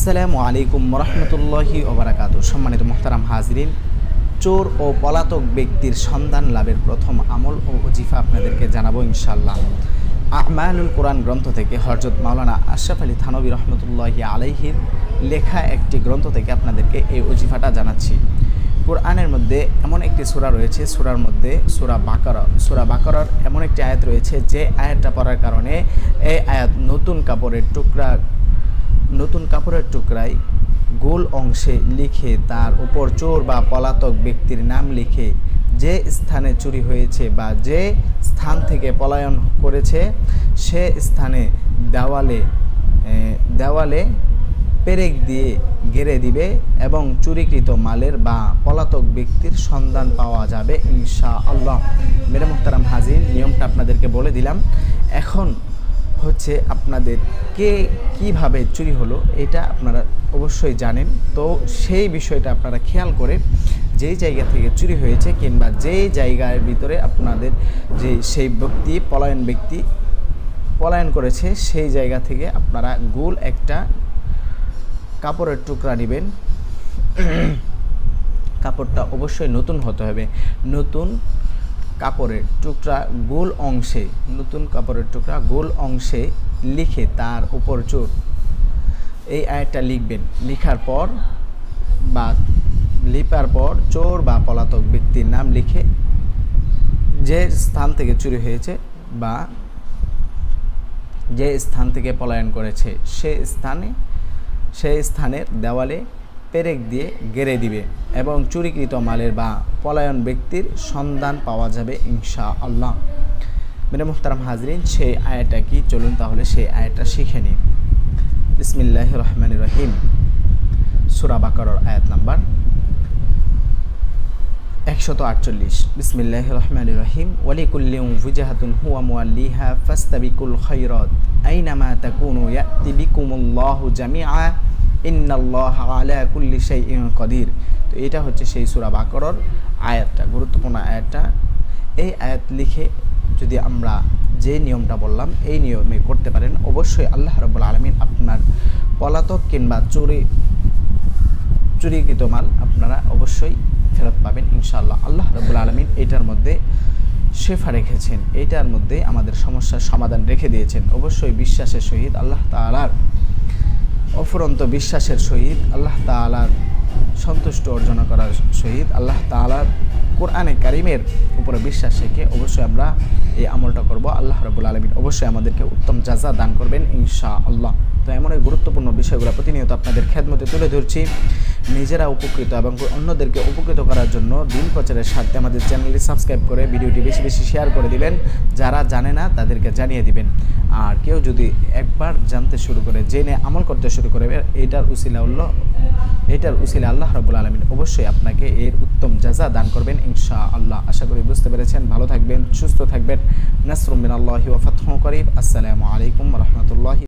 আসসালামু আলাইকুম রহমতুল্লাহি ওবারাকাতু। সম্মানিত মুহতারাম হাজরিন, চোর ও পলাতক ব্যক্তির সন্ধান লাভের প্রথম আমল ও ওজিফা আপনাদেরকে জানাবো ইনশাআল্লাহ। আমালুল কোরআন গ্রন্থ থেকে হযরত মাওলানা আশরাফ আলী থানভী রহমতুল্লাহি আলাইহির লেখা একটি গ্রন্থ থেকে আপনাদেরকে এই ওজিফাটা জানাচ্ছি। কোরআনের মধ্যে এমন একটি সূরা রয়েছে, সূরার মধ্যে সূরা বাকারার এমন একটি আয়াত রয়েছে যে আয়াতটা পড়ার কারণে এই আয়াত নতুন কাপড়ের টুকরায় গোল অংশে লিখে তার উপর চোর বা পলাতক ব্যক্তির নাম লিখে যে স্থানে চুরি হয়েছে বা যে স্থান থেকে পলায়ন করেছে সে স্থানে দেওয়ালে পেরেক দিয়ে ঘিরে দিবে এবং চুরিকৃত মালের বা পলাতক ব্যক্তির সন্ধান পাওয়া যাবে ইনশাআল্লাহ। মেরে মুহতারাম হাজির, নিয়মটা আপনাদেরকে বলে দিলাম। এখন হচ্ছে আপনাদের কিভাবে চুরি হলো এটা আপনারা অবশ্যই জানেন, তো সেই বিষয়টা আপনারা খেয়াল করে যেই জায়গা থেকে চুরি হয়েছে কিংবা যেই জায়গার ভিতরে আপনাদের যে সেই ব্যক্তি পলায়ন করেছে সেই জায়গা থেকে আপনারা গোল একটা কাপড়ের টুকরা নেবেন। কাপড়টা অবশ্যই নতুন হতে হবে। নতুন কাপড়ের টুকরা গোল অংশে লিখে তার উপর চোর এই আয়াতটা লিখবেন। লিখার পর চোর বা পলাতক ব্যক্তির নাম লিখে যে স্থান থেকে চুরি হয়েছে বা যে স্থান থেকে পলায়ন করেছে সেই স্থানের দেওয়ালে পেরেক দিয়ে গেড়ে দিবে এবং চুরিকৃত মালের বা পলায়ন ব্যক্তির সন্ধান পাওয়া যাবে ইনশাআল্লাহ। মেরে মুহতারাম হাজরিন, সেই আয়াতটা কি, চলুন তাহলে সেই আয়াতটা শিখে নিই। বিসমিল্লাহির রহমানির রহিম, সূরা বাকারার আয়াত নাম্বার 148। বিসমিল্লাহির রহমানির রহিম, ওয়ালিকুল্লিন ওয়াজহাতুন হুয়া মুওয়াল্লিহা ফাস্তাবিকুল খায়রাত আইনামা তাকুনু ইয়াতি বিকুমুল্লাহু জামিআ ইন্নাল্লাহা আলা কুল্লি শাইইন কাদির। তো এটা হচ্ছে সেই সূরা বাকারার আয়াতটা, গুরুত্বপূর্ণ আয়াতটা। এই আয়াত লিখে যদি আমরা যে নিয়মটা বললাম এই নিয়মে করতে পারেন, অবশ্যই আল্লাহ রাব্বুল আলামিন আপনার পলাতক কিংবা চুরিকৃত মাল আপনারা অবশ্যই ফেরত পাবেন ইনশাআল্লাহ। আল্লাহ রাব্বুল আলামিন এটার মধ্যে শেফা রেখেছেন, এটার মধ্যে আমাদের সমস্যার সমাধান রেখে দিয়েছেন। অবশ্যই বিশ্বাসের সহিত আল্লাহ তাআলার অফুরন্ত বিশ্বাসের সহিত আল্লাহ তাআলার সন্তুষ্ট অর্জন করার সহিত আল্লাহ তাআলার কোরআনে কারিমের উপরে বিশ্বাস রেখে অবশ্যই আমরা এই আমলটা করব। আল্লাহ রাব্বুল আলামিন অবশ্যই আমাদেরকে উত্তম জাযা দান করবেন ইনশাআল্লাহ। তো এমন এই গুরুত্বপূর্ণ বিষয়গুলো প্রতিনিয়ত আপনাদের খেদমতে তুলে ধরছি, নিজেরা উপকৃত এবং অন্যদেরকে উপকৃত করার জন্য দিন প্রচারের স্বার্থে আমাদের চ্যানেলটি সাবস্ক্রাইব করে ভিডিওটি বেশি বেশি শেয়ার করে দিবেন। যারা জানে না তাদেরকে জানিয়ে দিবেন। আর কেউ যদি একবার জানতে শুরু করে, জেনে আমল করতে শুরু করে, এটার উসিলা আল্লাহ রাব্বুল আলামিন অবশ্যই আপনাকে এর উত্তম জাযা দান করবেন ইনশাআল্লাহ। আশা করি বুঝতে পেরেছেন। ভালো থাকবেন, সুস্থ থাকবেন। নাসরুম মিনাল্লাহি ওয়া ফাতহুন করিব। আসসালামু আলাইকুম ওয়া রাহমাতুল্লাহি।